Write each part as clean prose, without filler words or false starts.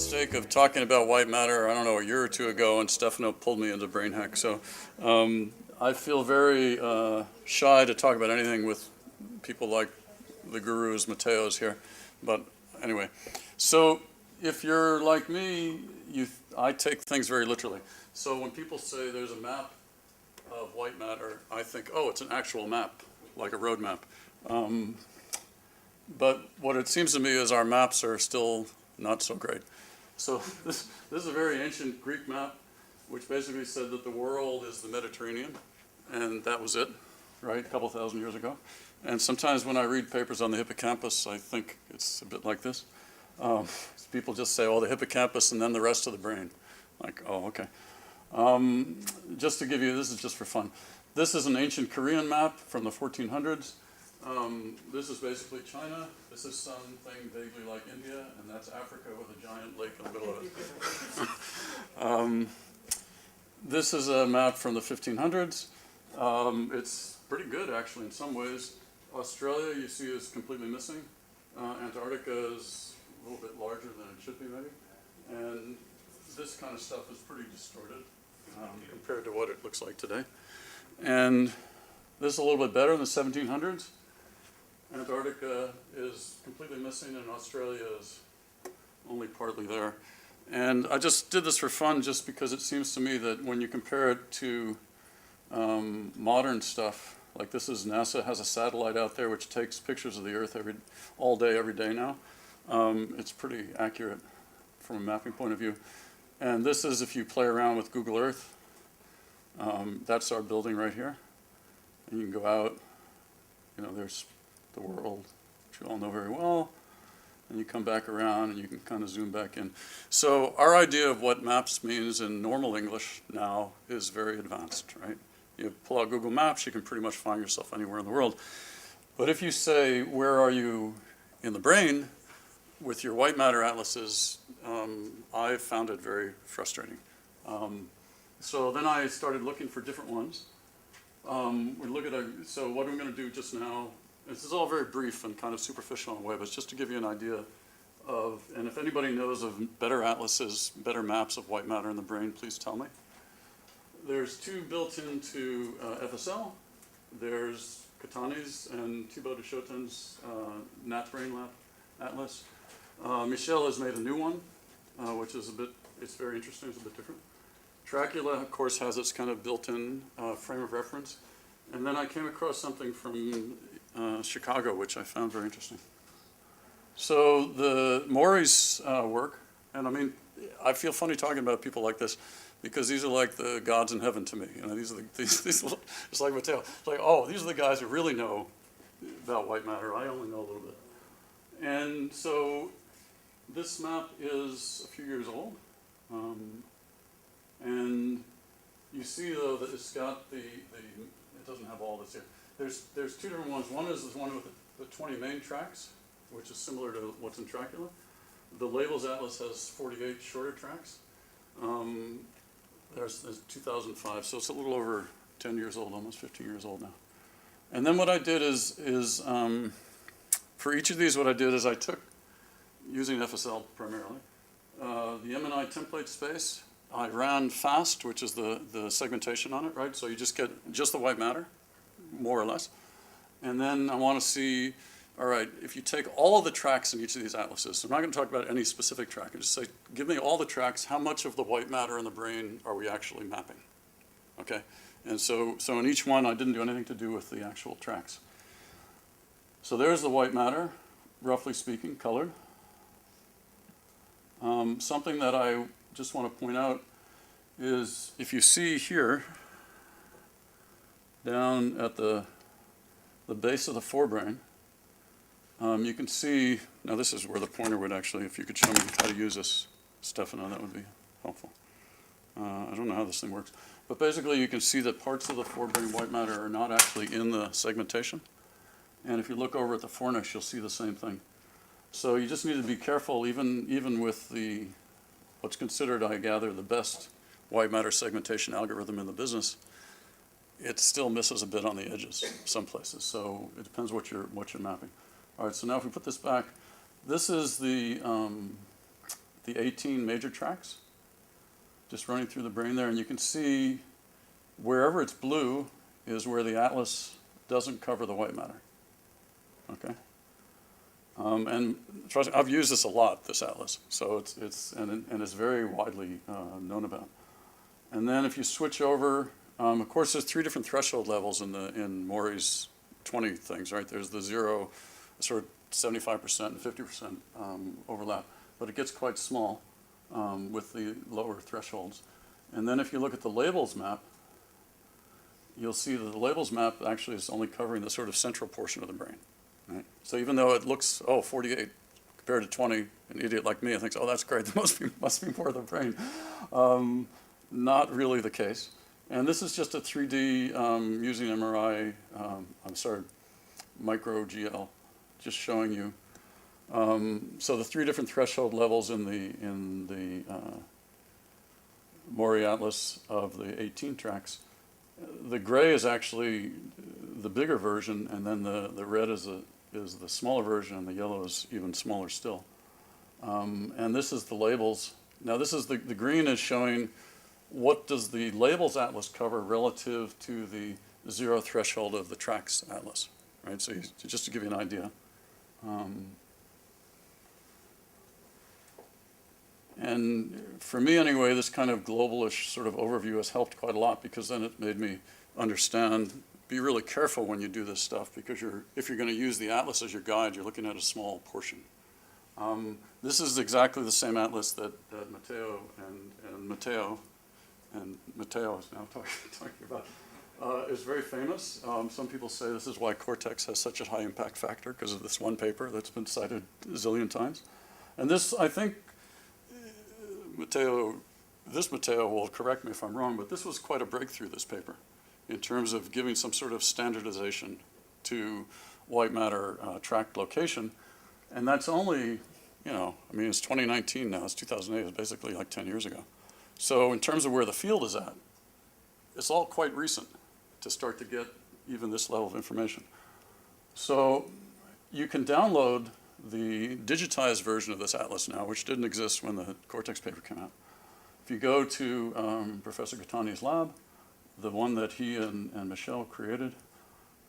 mistake of talking about white matter, I don't know, a year or two ago, and Stefano pulled me into Brainhack. So I feel very shy to talk about anything with people like the gurus, Mateos here. But anyway, so if you're like me, I take things very literally. So when people say there's a map of white matter, I think, oh, it's an actual map, like a road map. But what it seems to me is our maps are still not so great. So this is a very ancient Greek map, which basically said that the world is the Mediterranean, and that was it, right, a couple thousand years ago. And sometimes when I read papers on the hippocampus, I think it's a bit like this. People just say, oh, the hippocampus and then the rest of the brain. Like, oh, okay. Just to give you, this is just for fun. This is an ancient Korean map from the 1400s. This is basically China. This is something vaguely like India, and that's Africa with a giant lake in the middle of it. This is a map from the 1500s. It's pretty good, actually, in some ways. Australia, you see, is completely missing. Antarctica is a little bit larger than it should be, maybe. And this kind of stuff is pretty distorted compared to what it looks like today. And this is a little bit better in the 1700s. Antarctica is completely missing, and Australia is only partly there. And I just did this for fun, just because it seems to me that when you compare it to modern stuff, like this is NASA has a satellite out there which takes pictures of the Earth all day, every day now. It's pretty accurate from a mapping point of view. And this is if you play around with Google Earth. That's our building right here. And you can go out, there's the world, which you all know very well. And you come back around and you can kind of zoom back in. So our idea of what maps means in normal English now is very advanced, right? You pull out Google Maps, you can pretty much find yourself anywhere in the world. But if you say, where are you in the brain with your white matter atlases, I found it very frustrating. So then I started looking for different ones. So what I'm going to do just now, this is all very brief and kind of superficial in a way, but it's just to give you an idea of, and if anybody knows of better atlases, better maps of white matter in the brain, please tell me. There's two built into FSL. There's Katani's and Thibaut de Chotin's Nat Brain Lab Atlas. Michel has made a new one, which is it's very interesting, it's a bit different. Tracula, of course, has its kind of built-in frame of reference. And then I came across something from Chicago, which I found very interesting. So the Maury's work, and I mean, I feel funny talking about people like this, because these are like the gods in heaven to me. These are it's like Matteo. It's like, oh, these are the guys who really know about white matter. I only know a little bit. And so this map is a few years old. And you see, though, that it's got it doesn't have all this here. There's two different ones. One is the one with the 20 main tracks, which is similar to what's in Tracula. The Labels Atlas has 48 shorter tracks. There's 2005, so it's a little over 10 years old, almost 15 years old now. And then what I did is for each of these, what I did is I took, using FSL primarily, the MNI template space. I ran fast, which is the segmentation on it, right? So you just get just the white matter, more or less. And then I want to see, all right, if you take all of the tracks in each of these atlases, so I'm not going to talk about any specific track, I just say, give me all the tracks, how much of the white matter in the brain are we actually mapping? Okay? And so in each one, I didn't do anything to do with the actual tracks. So there's the white matter, roughly speaking, colored. Something that I just want to point out is if you see here, down at the base of the forebrain, you can see, now this is where the pointer would actually, if you could show me how to use this, Stefano, that would be helpful. I don't know how this thing works. But basically you can see that parts of the forebrain white matter are not actually in the segmentation. And if you look over at the fornix, you'll see the same thing. So you just need to be careful, even with what's considered, I gather, the best white matter segmentation algorithm in the business. It still misses a bit on the edges some places. So it depends what you're mapping. All right, so now if we put this back, this is the the 18 major tracks, just running through the brain there, and you can see wherever it's blue is where the atlas doesn't cover the white matter. Okay, and trust me, I've used this a lot, this atlas, so it's very widely known about. And then if you switch over, of course, there's 3 different threshold levels in Maury's 20 things, right? There's the 0, sort of 75% and 50% overlap, but it gets quite small with the lower thresholds. And then if you look at the labels map, you'll see that the labels map actually is only covering the sort of central portion of the brain. Right? So even though it looks, 48 compared to 20, an idiot like me, I think, oh, that's great, there must be more of the brain. Not really the case. And this is just a 3D using MRI, micro GL, just showing you. So the 3 different threshold levels in the Maury atlas of the 18 tracks. The gray is actually the bigger version, and then the red is the smaller version, and the yellow is even smaller still. And this is the labels. Now this is the green is showing what does the labels atlas cover relative to the 0 threshold of the tracks atlas, right? So just to give you an idea. And for me anyway, this kind of globalish sort of overview has helped quite a lot, because then it made me understand, be really careful when you do this stuff, because if you're going to use the atlas as your guide, you're looking at a small portion. This is exactly the same atlas that Matteo is now talking about. Is very famous. Some people say this is why Cortex has such a high impact factor, because of this one paper that's been cited a zillion times. And this, I think, Matteo will correct me if I'm wrong, but this was quite a breakthrough, this paper, in terms of giving some sort of standardization to white matter track location. And that's only, it's 2019 now, it's 2008, it's basically like 10 years ago. So in terms of where the field is at, it's all quite recent to start to get even this level of information. So you can download the digitized version of this atlas now, which didn't exist when the Cortex paper came out. If you go to Professor Gattani's lab, the one that he and Michel created,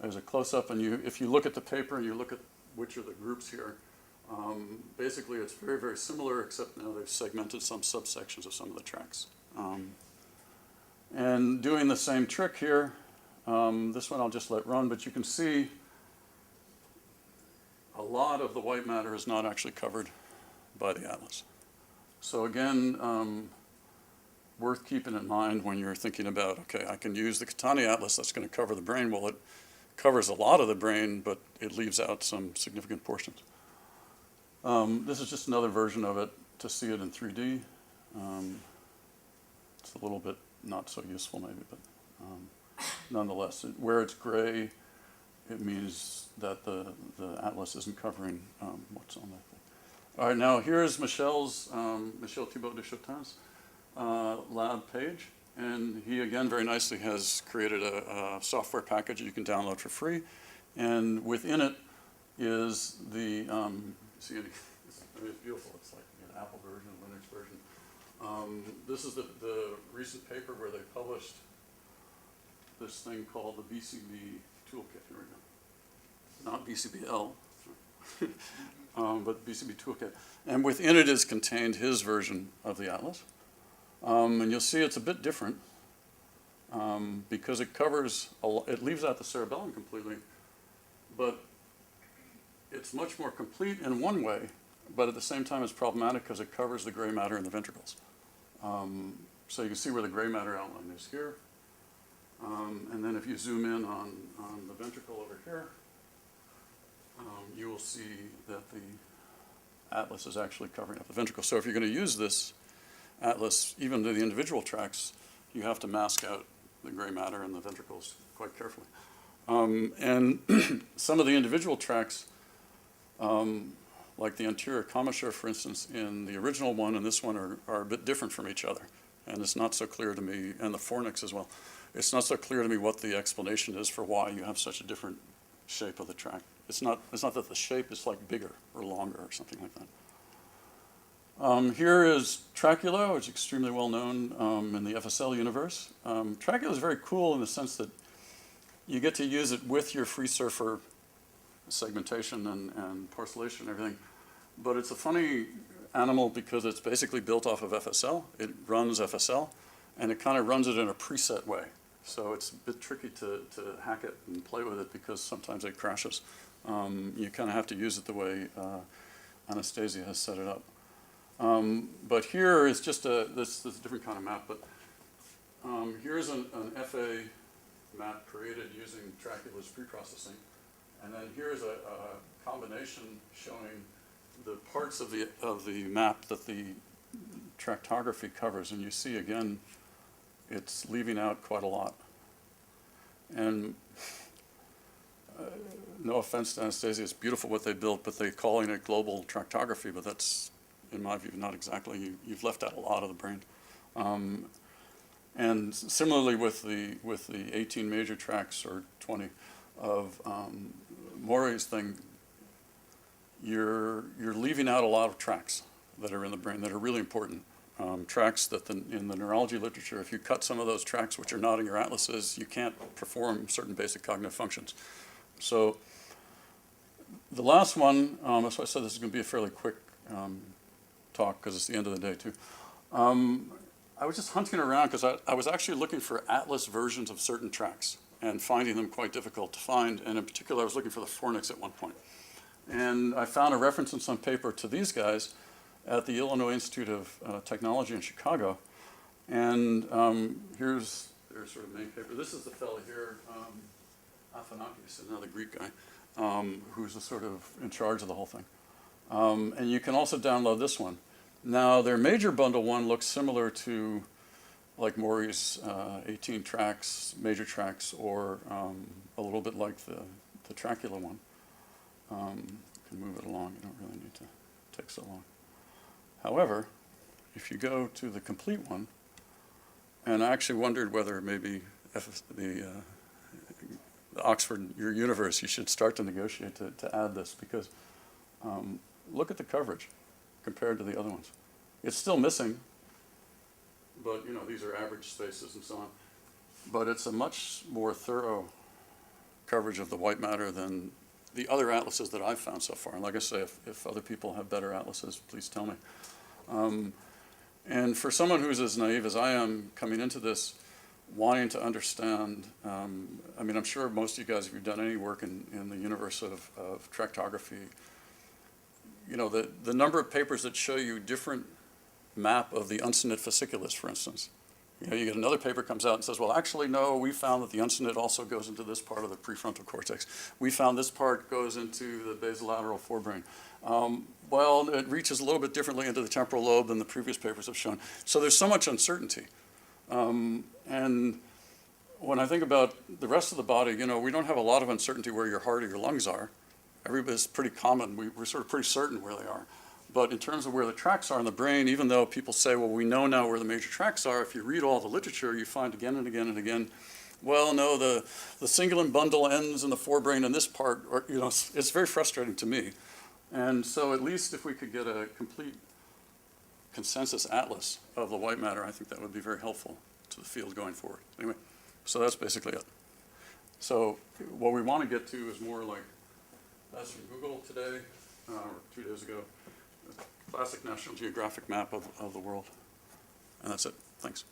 there's a close-up, and if you look at the paper and you look at which are the groups here, basically it's very, very similar, except now they've segmented some subsections of some of the tracks. And doing the same trick here, this one I'll just let run, but you can see a lot of the white matter is not actually covered by the atlas. So again, worth keeping in mind when you're thinking about, okay, I can use the Gattani atlas that's going to cover the brain. Well, it covers a lot of the brain, but it leaves out some significant portions. This is just another version of it to see it in 3D. It's a little bit not so useful maybe, but nonetheless, where it's gray, it means that the atlas isn't covering what's on that thing. All right, now here's Michel Thibault de Chotin's lab page, and he again very nicely has created a software package that you can download for free, and within it is the see, it's beautiful. It's like an Apple version, Linux version. This is the recent paper where they published this thing called the BCB toolkit. Here we go. Not BCBL, but BCB toolkit. And within it is contained his version of the atlas. And you'll see it's a bit different because it covers, it leaves out the cerebellum completely, but it's much more complete in one way, but at the same time it's problematic because it covers the gray matter in the ventricles. So you can see where the gray matter outline is here. And then if you zoom in on the ventricle over here, you will see that the atlas is actually covering up the ventricle. So if you're going to use this atlas, even to the individual tracks, you have to mask out the gray matter in the ventricles quite carefully. And some of the individual tracks, like the anterior commissure, for instance, in the original one and this one are a bit different from each other. And it's not so clear to me, and the fornix as well, it's not so clear to me what the explanation is for why you have such a different shape of the track. It's not that the shape is like bigger or longer or something like that. Here is Tracula, which is extremely well known in the FSL universe. Tracula is very cool in the sense that you get to use it with your free surfer segmentation and parcellation and everything. But it's a funny animal because it's basically built off of FSL. It runs FSL, and it kind of runs it in a preset way. So it's a bit tricky to hack it and play with it because sometimes it crashes. You kind of have to use it the way Anastasia has set it up. But here is just this different kind of map. But here's an FA map created using Tracula's preprocessing. And then here's a combination showing the parts of the map that the tractography covers. And you see, again, it's leaving out quite a lot. And no offense to Anastasia, it's beautiful what they built, but they're calling it global tractography, but that's, in my view, not exactly. You've left out a lot of the brain. And similarly with the 18 major tracks, or 20, of Maury's thing, you're leaving out a lot of tracks that are in the brain that are really important. Tracks that in the neurology literature, if you cut some of those tracks which are not in your atlases, you can't perform certain basic cognitive functions. So the last one, that's why I said this is going to be a fairly quick talk because it's the end of the day too. I was just hunting around because I was actually looking for atlas versions of certain tracks and finding them quite difficult to find. And in particular, I was looking for the fornix at one point. And I found a reference in some paper to these guys at the Illinois Institute of Technology in Chicago. And here's their sort of main paper. This is the fellow here, Athanakis, another Greek guy, who's the sort of in charge of the whole thing. And you can also download this one. Now, their major bundle one looks similar to like Maury's 18 tracks, major tracks, or a little bit like the Tracula one. You can move it along. You don't really need to take so long. However, if you go to the complete one, and I actually wondered whether maybe the Oxford, your universe, you should start to negotiate to add this, because look at the coverage compared to the other ones. It's still missing, but you know, these are average spaces and so on. But it's a much more thorough coverage of the white matter than the other atlases that I've found so far. And like I say, if other people have better atlases, please tell me. And for someone who's as naive as I am coming into this, wanting to understand, I mean, I'm sure most of you guys, if you've done any work in the universe of tractography, you know, the number of papers that show you different map of the uncinate fasciculus, for instance. You know, you get another paper comes out and says, well, actually, no, we found that the uncinate also goes into this part of the prefrontal cortex. We found this part goes into the basolateral forebrain. Well, it reaches a little bit differently into the temporal lobe than the previous papers have shown. So there's so much uncertainty. And when I think about the rest of the body, you know, we don't have a lot of uncertainty where your heart or your lungs are. Everybody's pretty common. We're sort of pretty certain where they are. But in terms of where the tracks are in the brain, even though people say, well, we know now where the major tracks are, if you read all the literature, you find again and again and again, well, no, the cingulin bundle ends in the forebrain in this part, or, you know, it's very frustrating to me. And so at least if we could get a complete consensus atlas of the white matter, I think that would be very helpful to the field going forward. Anyway, so that's basically it. So what we want to get to is more like, that's from Google today, or 2 days ago. Classic National Geographic map of the world. And that's it. Thanks.